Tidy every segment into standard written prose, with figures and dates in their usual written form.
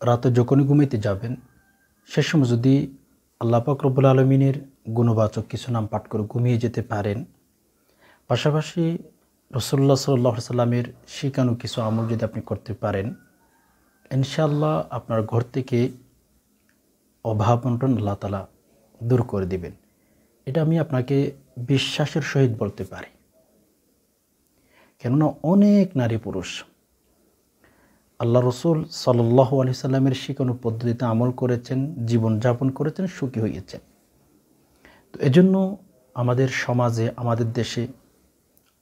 রাতে যখনই ঘুমাইতে যাবেন সে সময় যদি আল্লাহ পাক রব্বুল আলমিনের গুণবাচক কিছু নাম পাঠ করে ঘুমিয়ে যেতে পারেন, পাশাপাশি রাসূলুল্লাহ সাল্লাল্লাহু আলাইহি সাল্লামের শিখানো কিছু আমল যদি আপনি করতে পারেন, ইনশাআল্লাহ আপনার ঘর থেকে অভাব অনটন আল্লাহ তাআলা দূর করে দিবেন। এটা আমি আপনাকে বিশ্বাসের সহিত বলতে পারি। কেননা অনেক নারী পুরুষ আল্লাহ রসুল সাল্লাল্লাহু আলাইহি সাল্লামের শিখানো পদ্ধতিতে আমল করেছেন, জীবনযাপন করেছেন, সুখী হয়েছেন। তো এজন্য আমাদের সমাজে, আমাদের দেশে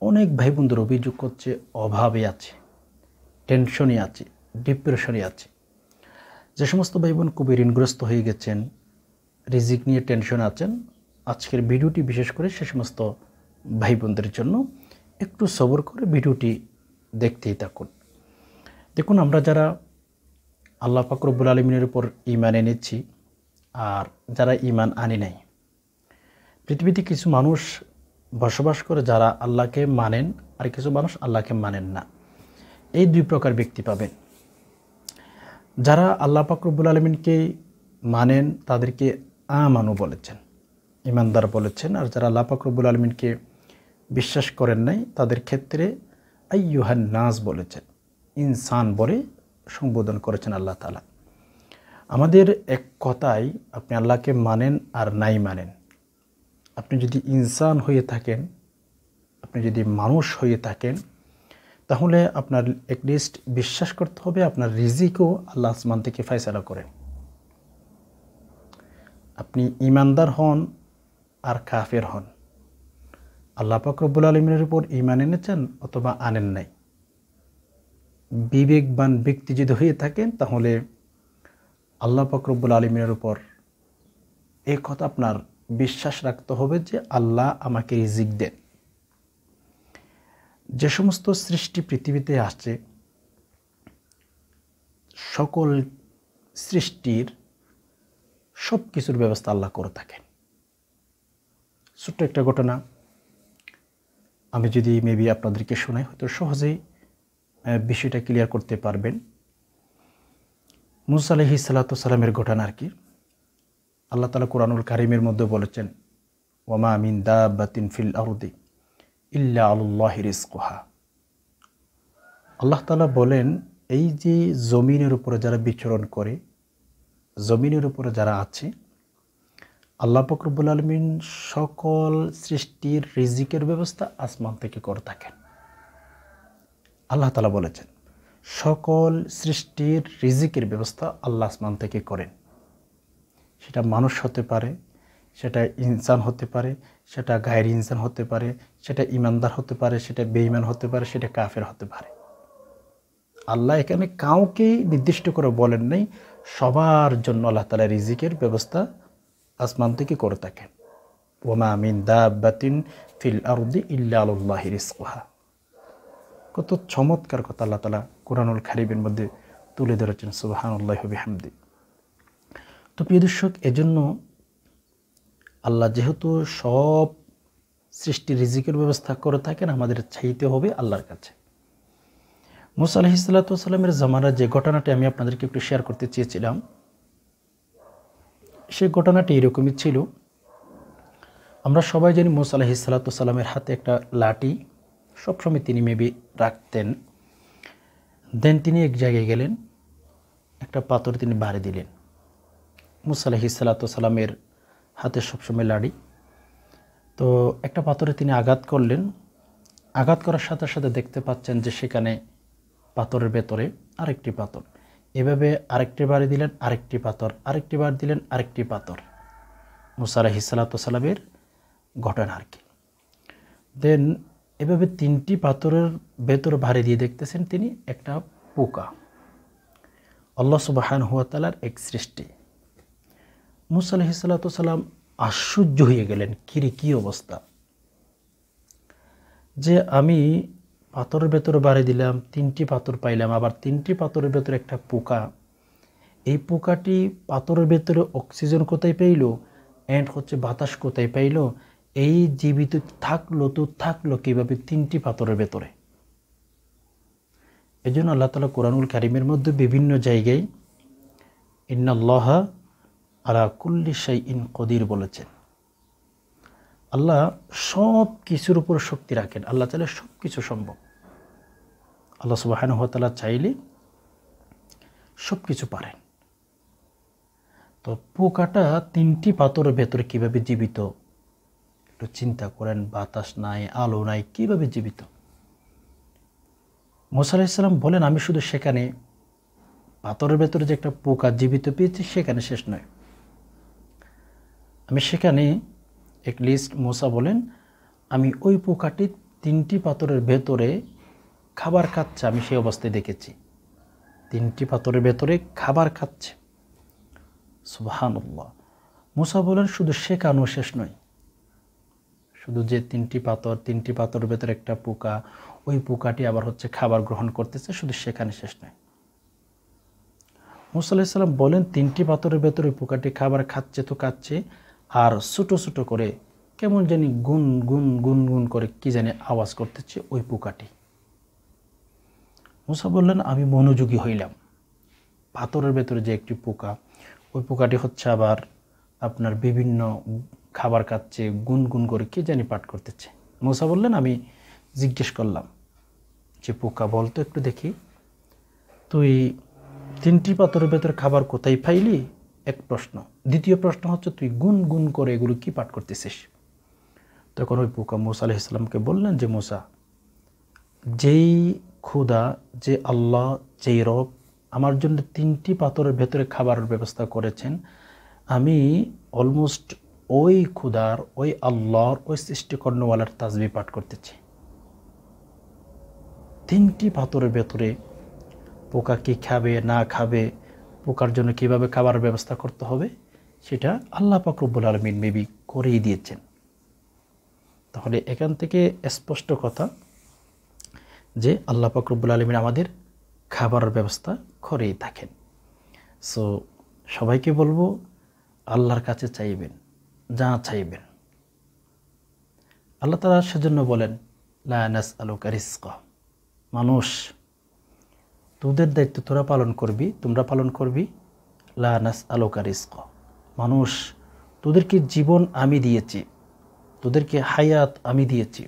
অনেক ভাই বোনদের অভিযোগ করছে অভাবে আছে, টেনশনে আছে, ডিপ্রেশনে আছে। যে সমস্ত ভাই বোন খুবই ঋণগ্রস্ত হয়ে গেছেন, রিজিক নিয়ে টেনশনে আছেন, আজকের ভিডিওটি বিশেষ করে সে সমস্ত ভাই বোনদের জন্য। একটু সবর করে ভিডিওটি দেখতেই থাকুন। দেখুন, আমরা যারা আল্লাহ পাক রব্বুল আলমিনের উপর ঈমান এনেছি আর যারা ঈমান আনি নাই, পৃথিবীতে কিছু মানুষ বসবাস করে যারা আল্লাহকে মানেন আর কিছু মানুষ আল্লাহকে মানেন না। এই দুই প্রকার ব্যক্তি পাবেন। যারা আল্লাহ পাক রব্বুল আলমিনকে মানেন তাদেরকে আমানু বলেছেন, ঈমানদার বলেছেন। আর যারা আল্লাহ পাক রব্বুল আলমিনকে বিশ্বাস করেন নাই তাদের ক্ষেত্রে আইয়ুহান নাস বলেছেন, ইনসান বলে সম্বোধন করেছেন আল্লাহ তাআলা। আমাদের এক কথায় আপনি আল্লাহকে মানেন আর নাই মানেন, আপনি যদি ইনসান হয়ে থাকেন, আপনি যদি মানুষ হয়ে থাকেন, তাহলে আপনার অ্যাটলিস্ট বিশ্বাস করতে হবে আপনার রিজিকও আল্লাহ আসমান থেকে ফয়সালা করেন। আপনি ঈমানদার হন আর কাফের হন, আল্লাহ পাক রব্বুল আলমিনের উপর ঈমান এনেছেন অথবা আনেন নাই, বিবেকবান ব্যক্তি যদি হয়ে থাকেন তাহলে আল্লাহ পাক রব্বুল আলমিনের উপর এই কথা আপনার বিশ্বাস রাখতে হবে যে আল্লাহ আমাকে রিজিক দেন। যে সমস্ত সৃষ্টি পৃথিবীতে আসছে, সকল সৃষ্টির সব কিছুর ব্যবস্থা আল্লাহ করে থাকেন। ছোট্ট একটা ঘটনা আমি যদি মেবি আপনাদেরকে শোনাই, হয়তো সহজেই বিষয়টা ক্লিয়ার করতে পারবেন। মুসা আলাইহিস সালাতু সালামের ঘটনা আর কি। আল্লাহ তাআলা কুরআনুল কারীমের মধ্যে বলেছেন, ওয়ামা মিন দাব্বাতিন ফিল আরদি ইল্লা আলাল্লাহি রিজকুহা। আল্লাহ তাআলা বলেন, এই যে জমিনের উপরে যারা বিচরণ করে, জমিনের উপরে যারা আছে, আল্লাহ পাক রব্বুল আলামিন সকল সৃষ্টির রিজিকের ব্যবস্থা আসমান থেকে করে থাকেন। আল্লাহ তাআলা বলেছেন সকল সৃষ্টির রিজিকের ব্যবস্থা আল্লাহ আসমান থেকে করেন। সেটা মানুষ হতে পারে, সেটা ইনসান হতে পারে, সেটা গায়ের ইনসান হতে পারে, সেটা ইমানদার হতে পারে, সেটা বেঈমান হতে পারে, সেটা কাফের হতে পারে। আল্লাহ এখানে কাউকে নির্দিষ্ট করে বলেন নাই, সবার জন্য আল্লাহ তাআলা রিজিকের ব্যবস্থা আসমান থেকে করে থাকেন। ওয়ামা মিন দাব্বাতিন ফিল আরদি ইল্লা আলাল্লাহি রিজকুহা। কত চমৎকার কথা আল্লাহ তাআলা কুরআনুল কারীমের মধ্যে তুলে ধরেছেন। সুবহানাল্লাহি ওয়া বিহামদি। তো প্রিয় দর্শক, এজন্য আল্লাহ যেহেতু সব সৃষ্টির রিজিকের ব্যবস্থা করে থাকেন, আমাদের চাইতে হবে আল্লাহর কাছে। মুসা আলাইহিস সালাতু ওয়াস সালামের জামানার যে ঘটনাটি আমি আপনাদেরকে একটু শেয়ার করতে চেয়েছিলাম, সেই ঘটনাটি এরকমই ছিল। আমরা সবাই জানি মুসা আলাইহিস সালাতু ওয়াস সালামের হাতে একটা লাঠি সবসময় তিনি মেবি রাখতেন। দেন তিনি এক জায়গায় গেলেন, একটা পাথর তিনি বাড়ি দিলেন। মুসা আলাইহিস সালাতু ওয়াস সালামের হাতে সবসময় লাঠি, তো একটা পাথরে তিনি আঘাত করলেন। আঘাত করার সাথে সাথে দেখতে পাচ্ছেন যে সেখানে পাথরের ভেতরে আরেকটি পাথর। এভাবে আরেকটি বাড়ি দিলেন, আরেকটি পাথর, আরেকটি বার দিলেন, আরেকটি পাথর। মুসা আলাইহিস সালাতু ওয়াস সালামের ঘটনা আর কি। দেন এভাবে তিনটি পাথরের ভেতর ভারী দিয়ে দেখতেছেন তিনি একটা পোকা, আল্লাহ সুবহানাহু ওয়া তাআলার এক সৃষ্টি। মুসা আলাইহিস সালাতু ওয়াস সালাম আশ্চর্য হয়ে গেলেন, কি অবস্থা, যে আমি পাথরের ভেতরে বাড়ি দিলাম, তিনটি পাথর পাইলাম, আবার তিনটি পাথরের ভেতরে একটা পোকা। এই পোকাটি পাথরের ভেতরে অক্সিজেন কোথায় পাইল, অ্যান্ড হচ্ছে বাতাস কোথায় পাইল, এই জীবিত থাকলো কীভাবে তিনটি পাথরের ভেতরে। এই জন্য আল্লাহ তাআলা কুরআনুল কারীমের মধ্যে বিভিন্ন জায়গায় ইন্নাল্লাহা আলা কুল্লি শাইইন কদির বলেছেন। আল্লাহ সব কিছুর উপর শক্তি রাখেন। আল্লাহ চাইলে সব কিছু সম্ভব। আল্লাহ সুবহানাহু ওয়া তাআলা চাইলে সব কিছু পারেন। তো পোকাটা 3টি পাথরের ভেতরে কিভাবে জীবিত, একটু চিন্তা করেন। বাতাস নাই, আলো নাই, কিভাবে জীবিত? মুসা আলাইহিস সালাম বলেন, আমি শুধু সেখানে পাথরের ভেতরে যে একটা পোকা জীবিত পেয়েছি সেখানে শেষ নয়, আমি সেখানে লিস্ট মুসা বলেন আমি ওই পোকাটি 3টি পাথরের ভেতরে খাবার খাচ্ছে, আমি সেই অবস্থায় দেখেছি। 3টি পাথরের ভেতরে খাবার খাচ্ছে। সুবহানাল্লাহ। মুসা বলেন শুধু সেখানেও শেষ নয়, শুধু যে 3টি পাথরের ভেতরে একটা পোকা, ওই পোকাটি আবার খাবার গ্রহণ করতেছে, শুধু সেখানে শেষ নয়। মুসা আলাইহিস সালাম বলেন 3টি পাথরের ভেতরে পোকাটি খাবার খাচ্ছে তো খাচ্ছে, আর ছোট ছোট করে কেমন জানি গুন গুন গুন গুন করে কি জানি আওয়াজ করতেছে ওই পোকাটি। মুসা বললেন আমি মনোযোগী হইলাম। পাথরের ভেতরে যে একটি পোকা, ওই পোকাটি আবার আপনার বিভিন্ন খাবার খাচ্ছে, গুনগুন করে কি জানি পাঠ করতেছে। মুসা বললেন আমি জিজ্ঞেস করলাম যে পোকা বলতো একটু দেখি, তুই 3টি পাথরের ভেতরে খাবার কোথায় পাইলি? এক প্রশ্ন। দ্বিতীয় প্রশ্ন তুই গুন গুন করে এগুলো কি পাঠ করতেছিস? তখন ওই পোকা মুসা আলাইহিস সালামকে বললেন যে মুসা, যেই খুদা, যে আল্লাহ, যেই রব আমার জন্য 3টি পাথরের ভেতরে খাবারের ব্যবস্থা করেছেন, আমি অলমোস্ট ওই খুদার, ওই আল্লাহর, ওই সৃষ্টিকর্ণওয়ালার তাসবিহ পাঠ করতেছি। 3টি পাথরের ভেতরে পোকা কি খাবে না খাবে, পোকার জন্য কিভাবে খাবারের ব্যবস্থা করতে হবে, সেটা আল্লাহ পাক রব্বুল আলামিন মেবি করেই দিয়েছেন। তাহলে এখান থেকে স্পষ্ট কথা যে আল্লাহ পাক রব্বুল আলামিন আমাদের খাবারের ব্যবস্থা করেই থাকেন। সো সবাইকে বলবো আল্লাহর কাছে চাইবেন, যা চাইবেন। আল্লাহ তাআলা সেজন্য বলেন লা নাসআলুকা রিজকা, মানুষ তোদের দায়িত্ব তোরা পালন করবি, তোমরা পালন করবি। লা নাসআলুকা রিজকা, মানুষ তোদেরকে জীবন আমি দিয়েছি, তোদেরকে হায়াত আমি দিয়েছি,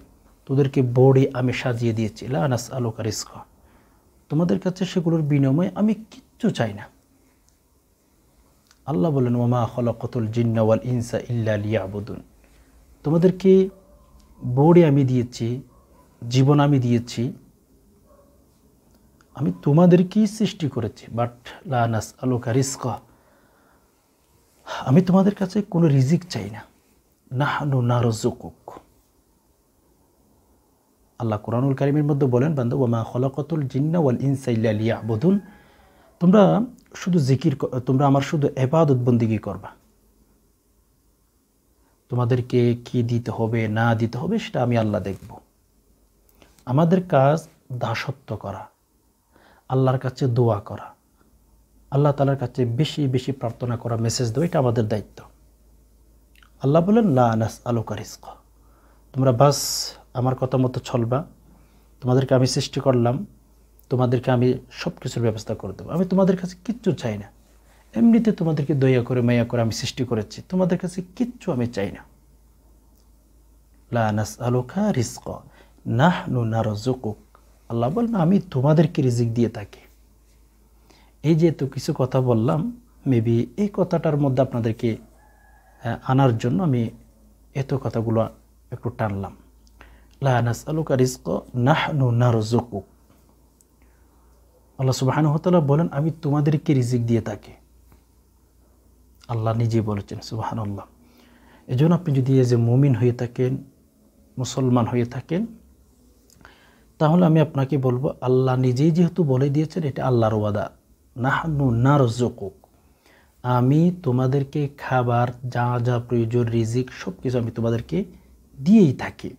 তোদেরকে বডি আমি সাজিয়ে দিয়েছি। লা নাসআলুকা রিজকা, তোমাদের কাছে সেগুলোর বিনিময়ে আমি কিচ্ছু চাই না। আল্লাহ বলেন ওয়া মা খালাকাতুল জিন্না ওয়াল ইনসা ইল্লা লিয়াবুদুন, তোমাদেরকে বডি আমি দিয়েছি, জীবন আমি দিয়েছি, আমি তোমাদেরকেই সৃষ্টি করেছি। বাট লা নাসআলুকা রিজকা, আমি তোমাদের কাছে কোনো রিজিক চাই না। নাহনু নারযুকুক, আল্লাহ কোরআনুল কারীমের মধ্যে বলেন বান্দা ওয়া মা খালাকাতুল জিন্না ওয়াল ইনসা ইল্লা লিয়াবুদুন, তোমরা শুধু জিকির, তোমরা আমার শুধু ইবাদত বন্দেগী করবা। তোমাদেরকে কি দিতে হবে না দিতে হবে সেটা আমি আল্লাহ দেখব। আমাদের কাজ দাসত্ব করা, আল্লাহর কাছে দোয়া করা, আল্লাহ তাআলার কাছে বেশি বেশি প্রার্থনা করা, মেসেজ দেওয়া, এটা আমাদের দায়িত্ব। আল্লাহ বলেন লা নাসআলুকা রিজকা, তোমরা বাস আমার কথা মতো চলবা, তোমাদেরকে আমি সৃষ্টি করলাম, তোমাদেরকে আমি সব কিছুর ব্যবস্থা করে দেবো। আমি তোমাদের কাছে কিচ্ছু চাই না, এমনিতে তোমাদেরকে দয়া করে মায়া করে আমি সৃষ্টি করেছি, তোমাদের কাছে কিচ্ছু আমি চাই না। লা নাসআলুকা রিজকা নাহনু নারযুকুক, আল্লাহ বলেন আমি তোমাদেরকে রিজিক দিয়ে থাকি। এই যে তো কিছু কথা বললাম, মেবি এই কথাটার মধ্যে আপনাদেরকে আনার জন্য আমি এত কথাগুলো একটু টানলাম। লা নাসআলুকা রিজকা নাহনু নারযুকুক, আল্লাহ সুবহানাহু ওয়া তাআলা বলেন আমি তোমাদেরকে রিজিক দিয়ে থাকি। আল্লাহ নিজেই বলেছেন, সুবহানাল্লাহ। এজন্য আপনি যদি এই যে মুমিন হয়ে থাকেন, মুসলমান হয়ে থাকেন, তাহলে আমি আপনাকে বলবো আল্লাহ নিজেই যেহেতু বলে দিয়েছেন, এটা আল্লাহর ওয়াদা, নাহনু নারযুকুক, আমি তোমাদেরকে খাবার যা যা প্রয়োজন, রিজিক, সব কিছু আমি তোমাদেরকে দিয়েই থাকি।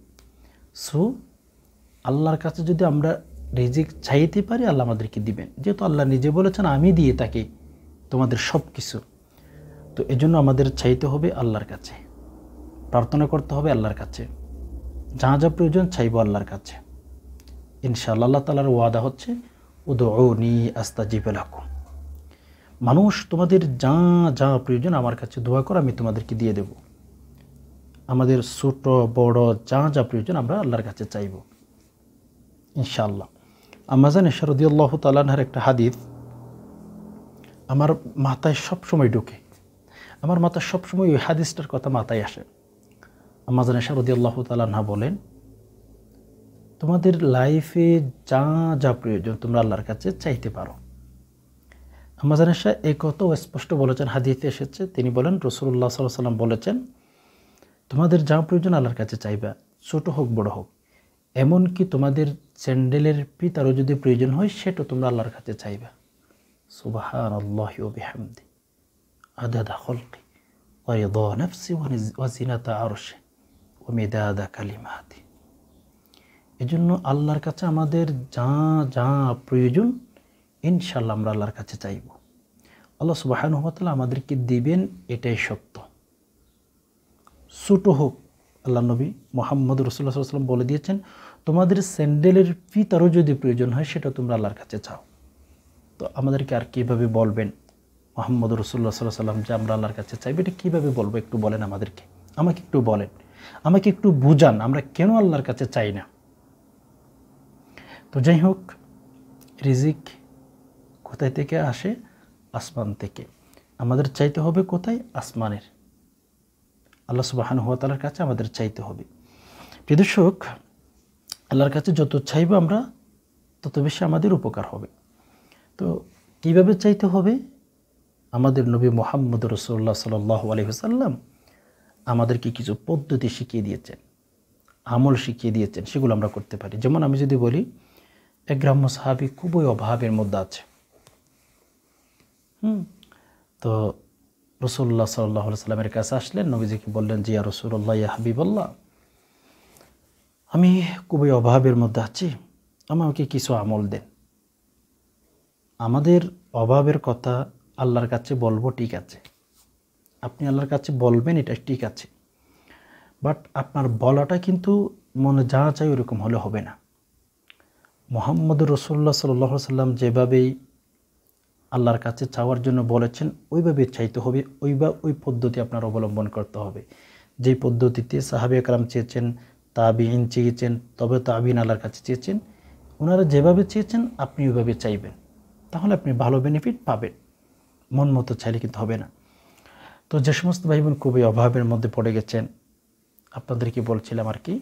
সো আল্লাহর কাছে যদি আমরা রিজিক চাইতে পারি, আল্লাহ আমাদেরকে দিবেন, যেহেতু আল্লাহ নিজে বলেছেন আমি দিয়ে থাকি তোমাদের সব কিছু। তো এজন্য আমাদের চাইতে হবে আল্লাহর কাছে, প্রার্থনা করতে হবে আল্লাহর কাছে, যা যা প্রয়োজন চাইবো আল্লাহর কাছে। ইনশাআল্লাহ আল্লাহ তাআলার ওয়াদা হচ্ছে উদউনি আস্তাজিব লাকুম, মানুষ তোমাদের যা যা প্রয়োজন আমার কাছে দোয়া করো, আমি তোমাদেরকে দিয়ে দেব। আমাদের ছোট বড় যা যা প্রয়োজন আমরা আল্লাহর কাছে চাইব ইনশাআল্লাহ। আম্মাজান আয়েশা রাদিয়াল্লাহু তাআলা আনহার একটা হাদিস আমার মাথায় সবসময় ঢোকে, আমার মাথায় সবসময় ওই হাদিসটার কথা মাথায় আসে। আম্মাজান আয়েশা রাদিয়াল্লাহু তাআলা আনহা বলেন, তোমাদের লাইফে যা যা প্রয়োজন তোমরা আল্লাহর কাছে চাইতে পারো। আম্মাজান আয়েশা এই কথাও স্পষ্ট বলেছেন, হাদিসে এসেছে, তিনি বলেন রাসূলুল্লাহ সাল্লাল্লাহু আলাইহি ওয়াসাল্লাম বলেছেন, তোমাদের যা প্রয়োজন আল্লাহর কাছে চাইবা, ছোট হোক বড় হোক। এমনকি তোমাদের স্যান্ডেলের পিতারও যদি প্রয়োজন হয় সেটাও তোমরা আল্লাহর কাছে চাইবা। সুবহানাল্লাহি ওয়া বিহামদি আদাদা খালকি ওয়া রিদা নাফসি ওয়া জিনাতা আরশি ওয়া মিদাদা কালিমাতি। এজন্য আল্লাহর কাছে আমাদের যা যা প্রয়োজন ইনশাআল্লাহ আমরা আল্লাহর কাছে চাইব। আল্লাহ সুবহানাহু ওয়া তাআলা আমাদেরকে দিবেন, এটাই সত্য। ছোট হোক, আল্লাহ নবী মুহাম্মদ রাসূলুল্লাহ সাল্লাল্লাহু আলাইহি ওয়াসাল্লাম বলে দিয়েছেন, তোমাদের স্যান্ডেলের ফিতারও যদি প্রয়োজন হয় সেটা তোমরা আল্লাহর কাছে চাও। তো আমাদেরকে আর কীভাবে বলবেন মুহাম্মদ রাসূলুল্লাহ সাল্লাল্লাহু আলাইহি ওয়াসাল্লাম যে আমরা আল্লাহর কাছে চাইব, এটা কীভাবে বলবো একটু বলেন আমাদেরকে, আমাকে একটু বলেন, আমাকে একটু বুঝান আমরা কেন আল্লাহর কাছে চাই না। তো যাই হোক, রিজিক কোথায় থেকে আসে? আসমান থেকে। আমাদের চাইতে হবে কোথায়? আসমানের। আল্লাহ সুবহানাহু ওয়া তাআলার কাছে আমাদের চাইতে হবে। প্রিয় দর্শক, আল্লাহর কাছে যত চাইব আমরা তত বেশি আমাদের উপকার হবে। তো কীভাবে চাইতে হবে? আমাদের নবী মুহাম্মদ রাসূলুল্লাহ সাল্লাল্লাহু আলাইহি ওয়াসাল্লাম আমাদেরকে কিছু পদ্ধতি শিখিয়ে দিয়েছেন, আমল শিখিয়ে দিয়েছেন, সেগুলো আমরা করতে পারি। যেমন আমি যদি বলি, এক গ্রাম্য সাহাবী খুবই অভাবের মধ্যে আছে। তো রাসূলুল্লাহ সাল্লাল্লাহু আলাইহি ওয়াসাল্লামের কাছে আসলেন, নবীজিকে বললেন যে ইয়া রাসূলুল্লাহ, ইয়া হাবিবাল্লাহ, আমি খুবই অভাবের মধ্যে আছি, আমাকে কিছু আমল দেন। আমাদের অভাবের কথা আল্লাহর কাছে বলবো, ঠিক আছে, আপনি আল্লাহর কাছে বলবেন, এটা ঠিক আছে, বাট আপনার বলাটা কিন্তু মনে যা চাই ওরকম হলে হবে না। মুহাম্মদ রাসূলুল্লাহ সাল্লাল্লাহু আলাইহি ওয়াসাল্লাম যেভাবেই আল্লাহর কাছে চাওয়ার জন্য বলেছেন ওইভাবে চাইতে হবে, ওই পদ্ধতি আপনার অবলম্বন করতে হবে। যেই পদ্ধতিতে সাহাবে একরাম চেয়েছেন, তাবিঈন চেয়েছেন, তবে তাবিঈন আল্লাহর কাছে চেয়েছেন, ওনারা যেভাবে চেয়েছেন আপনি ওইভাবে চাইবেন, তাহলে আপনি ভালো বেনিফিট পাবেন। মন মতো চাইলে কিন্তু হবে না। তো যে সমস্ত ভাই বোন খুবই অভাবের মধ্যে পড়ে গেছেন, আপনাদেরকে বলছিলাম আর কি,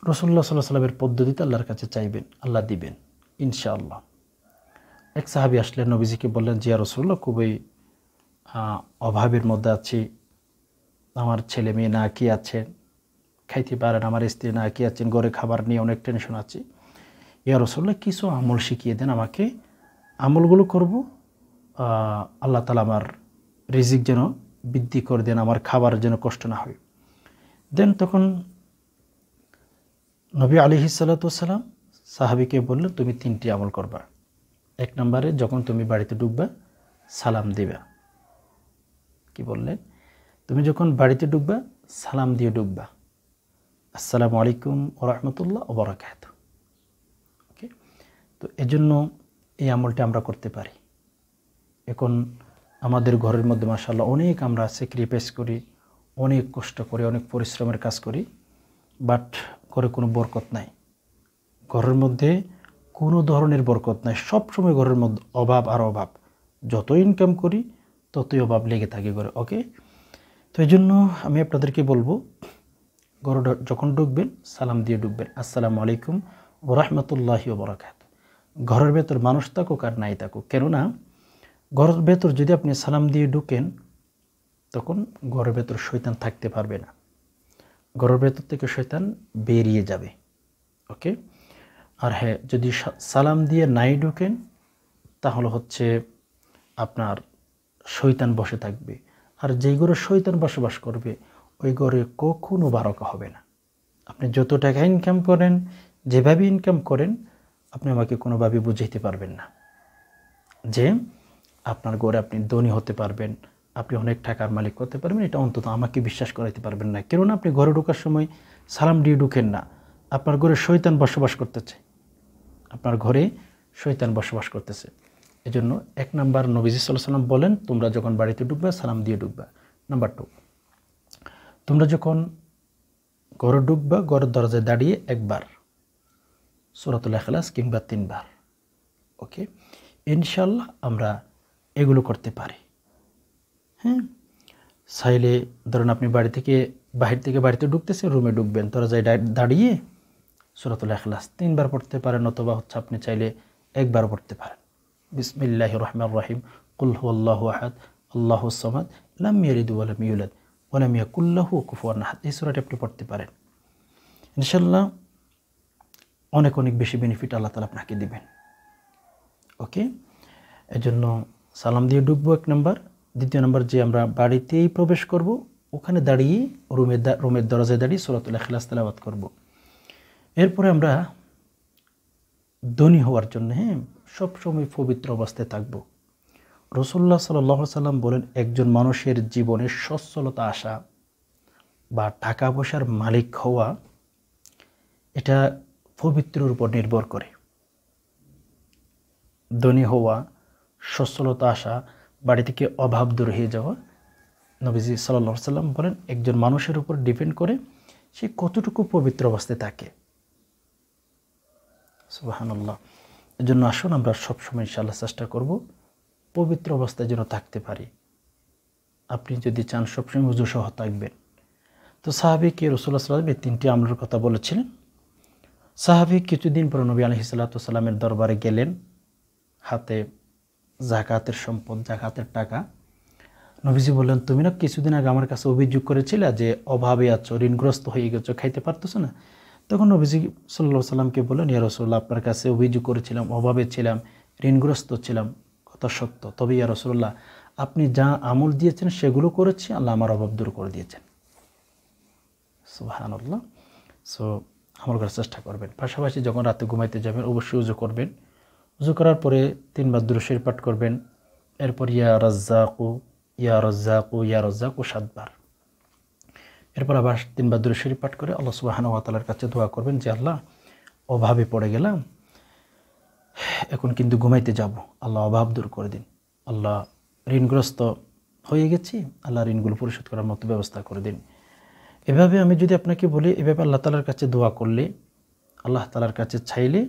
রাসূলুল্লাহ সাল্লাল্লাহু আলাইহি ওয়াসাল্লামের পদ্ধতিতে আল্লাহর কাছে চাইবেন, আল্লাহ দিবেন ইনশাআল্লাহ। এক সাহাবী আসলেন, নবীজিকে বললেন যে ইয়া রাসূলুল্লাহ, খুবই অভাবের মধ্যে আছি, আমার ছেলে মেয়ে না কি আছেন, খাইতে পারেন, আমার স্ত্রী না কি আছেন, ঘরে খাবার নিয়ে অনেক টেনশন আছে। ইয়া রাসূলুল্লাহ, কিছু আমল শিখিয়ে দেন আমাকে, আমলগুলো করব, আল্লাহ তাআলা আমার রিজিক যেন বৃদ্ধি করে দেন, আমার খাবার যেন কষ্ট না হয়। দেন তখন নবী আলাইহিস সালাতু ওয়াস সালাম সাহাবীকে বললেন, তুমি 3টি আমল করবা। 1 নম্বরে যখন তুমি বাড়িতে ঢুকবা সালাম দিবা। কি বললেন? তুমি যখন বাড়িতে ঢুকবা সালাম দিয়ে ঢুকবা, আসসালামু আলাইকুম ওয়া রাহমাতুল্লাহ ওয়া বারাকাতুহু। ওকে, তো এজন্য এই আমলটা আমরা করতে পারি। এখন আমাদের ঘরের মধ্যে মাশাআল্লাহ অনেক আমরা স্যাক্রিফাইস করি, অনেক কষ্ট করি, অনেক পরিশ্রমের কাজ করি, বাট ঘরে কোনো বরকত নাই। ঘরের মধ্যে কোনো ধরনের বরকত নাই, সবসময় ঘরের মধ্যে অভাব আর অভাব। যত ইনকাম করি ততই অভাব লেগে থাকে ঘরে। ওকে, তো এই জন্য আমি আপনাদেরকে বলবো, ঘরে যখন ঢুকবেন সালাম দিয়ে ঢুকবেন, আসসালামু আলাইকুম ওয়া রাহমাতুল্লাহি ওয়া বারাকাতুহু। ঘরের ভেতর মানুষ থাকুক আর নাই থাকুক, কেননা ঘরের ভেতর যদি আপনি সালাম দিয়ে ঢুকেন তখন ঘরের ভেতর শয়তান থাকতে পারবে না, ঘরের ভেতর থেকে শয়তান বেরিয়ে যাবে। ওকে, আর হ্যাঁ, যদি সালাম দিয়ে নাই ঢুকেন তাহলে হচ্ছে আপনার শয়তান বসে থাকবে, আর যেই ঘরে শয়তান বসবাস করবে ওই ঘরে কখনো বারাকা হবে না। আপনি যত টাকা ইনকাম করেন, যেভাবে ইনকাম করেন, আপনি আমাকে কোনোভাবে বুঝাইতে পারবেন না যে আপনার ঘরে আপনি ধনী হতে পারবেন, আপনি অনেক টাকার মালিক হতে পারবেন, এটা অন্তত আমাকে বিশ্বাস করাইতে পারবেন না। কেননা আপনি ঘরে ঢোকার সময় সালাম দিয়ে ঢুকেন না, আপনার ঘরে শয়তান বসবাস করতেছে, আপনার ঘরে শয়তান বসবাস করতেছে। এজন্য 1 নাম্বার নবীজি সাল্লাল্লাহু আলাইহি ওয়াসাল্লাম বলেন, তোমরা যখন বাড়িতে ঢুকবা সালাম দিয়ে ঢুকবা। নাম্বার 2, তোমরা যখন ঘরে ঢুকবা ঘরের দরজায় দাঁড়িয়ে একবার সূরাতুল ইখলাস কিংবা 3 বার। ওকে, ইনশাআল্লাহ আমরা এগুলো করতে পারি। হ্যাঁ, চাইলে ধরুন আপনি বাহির থেকে বাড়িতে ঢুকতেছেন, রুমে ঢুকবেন, দরজায় দাঁড়িয়ে সূরাতুল ইখলাস 3 বার পড়তে পারেন, অথবা আপনি চাইলে একবার পড়তে পারেন। বিসমিল্লাহির রহমানির রহিম, কুল হুয়াল্লাহু আহাদ আল্লাহুস সামাদ লাম ইয়ালিদ ওয়া লাম ইউলাদ ওয়া লাম ইয়াকুল লাহু কুফুয়ান আহাদ। এই সূরাটি আপনি পড়তে পারেন। ইনশাআল্লাহ অনেক অনেক বেশি বেনিফিট আল্লাহ তাআলা আপনাকে দিবেন। ওকে, এজন্য সালাম দিয়ে ঢুকবো 1 নাম্বার। দ্বিতীয় নাম্বার, যে আমরা বাড়িতেই প্রবেশ করব, ওখানে দাঁড়িয়ে রুমের দরজায় দাঁড়িয়ে সূরাতুল ইখলাস তেলাওয়াত করব। এরপরে আমরা ধনী হওয়ার জন্য সবসময় পবিত্র অবস্থায় থাকব। রাসূলুল্লাহ সাল্লাল্লাহু আলাইহি ওয়াসাল্লাম বলেন, একজন মানুষের জীবনে সচ্ছলতা আসা বা টাকা পয়সার মালিক হওয়া, এটা পবিত্রের উপর নির্ভর করে। ধনী হওয়া, সচ্ছলতা আসা, বাড়ি থেকে অভাব দূর হয়ে যাওয়া, নবীজি সাল্লাল্লাহু আলাইহি ওয়াসাল্লাম বলেন একজন মানুষের উপর ডিপেন্ড করে সে কতটুকু পবিত্র অবস্থায় থাকে। সুবহানাল্লাহ। এজন্য আসুন আমরা সবসময় ইনশাআল্লাহ চেষ্টা করব পবিত্র অবস্থায় যেন থাকতে পারি। আপনি যদি চান সবসময় ওযু সহ থাকবেন। তো সাহাবীকে রাসূলুল্লাহ সাল্লাল্লাহু আলাইহি ওয়াসাল্লাম 3টি আমলের কথা বলেছিলেন। সাহাবী কিছুদিন পর নবী আলাইহিস সালাতু ওয়াস সালামের দরবারে গেলেন, হাতে যাকাতের সম্পদ, যাকাতের টাকা। নবীজি বললেন, তুমি না কিছুদিন আগে আমার কাছে অভিযোগ করেছিলে যে অভাবে আছো, ঋণগ্রস্ত হয়ে গেছো, খাইতে পারতেছো না। তখন নবীজি সাল্লাল্লাহু আলাইহি সাল্লামকে বললেন, ইয়া রাসূলুল্লাহ, আপনার কাছে অভিযোগ করেছিলাম, অভাবে ছিলাম, ঋণগ্রস্ত ছিলাম, কথা সত্য। তবে ইয়া রাসূলুল্লাহ, আপনি যা আমল দিয়েছেন সেগুলো করেছি, আল্লাহ আমার অভাব দূর করে দিয়েছেন। সুবহানাল্লাহ। সো আমল করার চেষ্টা করবেন। পাশাপাশি যখন রাতে ঘুমাইতে যাবেন অবশ্যই ওযু করবেন। ওযু করার পরে 3 বার দুরূদ শরীফ পাঠ করবেন। এরপর ইয়া রাজ্জাকু ইয়া রাজ্জাকু ইয়া রাজ্জাকু 7 বার। এরপর আবার 3 বার দুরূদ শরীফ পাঠ করে আল্লাহ সুবহানাহু ওয়া তাআলার কাছে দোয়া করবেন যে আল্লাহ, অভাবে পড়ে গেলাম, এখন কিন্তু ঘুমাইতে যাব, আল্লাহ অভাব দূর করে দিন। আল্লাহ, ঋণগ্রস্ত হয়ে গেছি, আল্লাহ ঋণগুলো পরিশোধ করার মতো ব্যবস্থা করে দিন। এভাবে আমি যদি আপনাকে বলি, এভাবে আল্লাহ তাআলার কাছে দোয়া করলে, আল্লাহ তাআলার কাছে চাইলে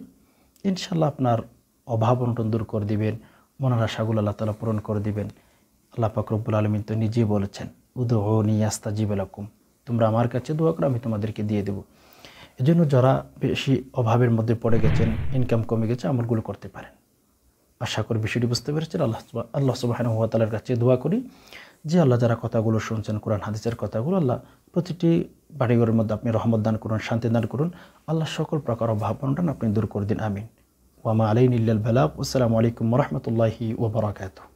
ইনশাআল্লাহ আপনার অভাব অনটন দূর করে দিবেন, মনের আশাগুলো আল্লাহ তাআলা পূরণ করে দিবেন। আল্লাহ পাক রব্বুল আলামিন তো নিজেই বলেছেন, উদউনি আস্তাজিব লাকুম, তোমরা আমার কাছে দোয়া করো, আমি তোমাদেরকে দিয়ে দেব। এজন্য যারা বেশি অভাবের মধ্যে পড়ে গেছেন, ইনকাম কমে গেছে, আমলগুলো করতে পারেন। আশা করি বিষয়টি বুঝতে পেরেছেন। আল্লাহ সুবহানাহু ওয়া তাআলার কাছে দোয়া করি যে আল্লাহ, যারা কথাগুলো শুনছেন, কোরআন হাদিসের কথাগুলো, আল্লাহ প্রতিটি বাড়িঘরের মধ্যে আপনি রহমত দান করুন, শান্তি দান করুন। আল্লাহ সকল প্রকার অভাব অনটন আপনি দূর করে দিন। আমিন। ওয়া মা আলাইনা ইল্লাল বালাগ। আসসালামু আলাইকুম ওয়া রাহমাতুল্লাহি ওয়া বারাকাতুহু।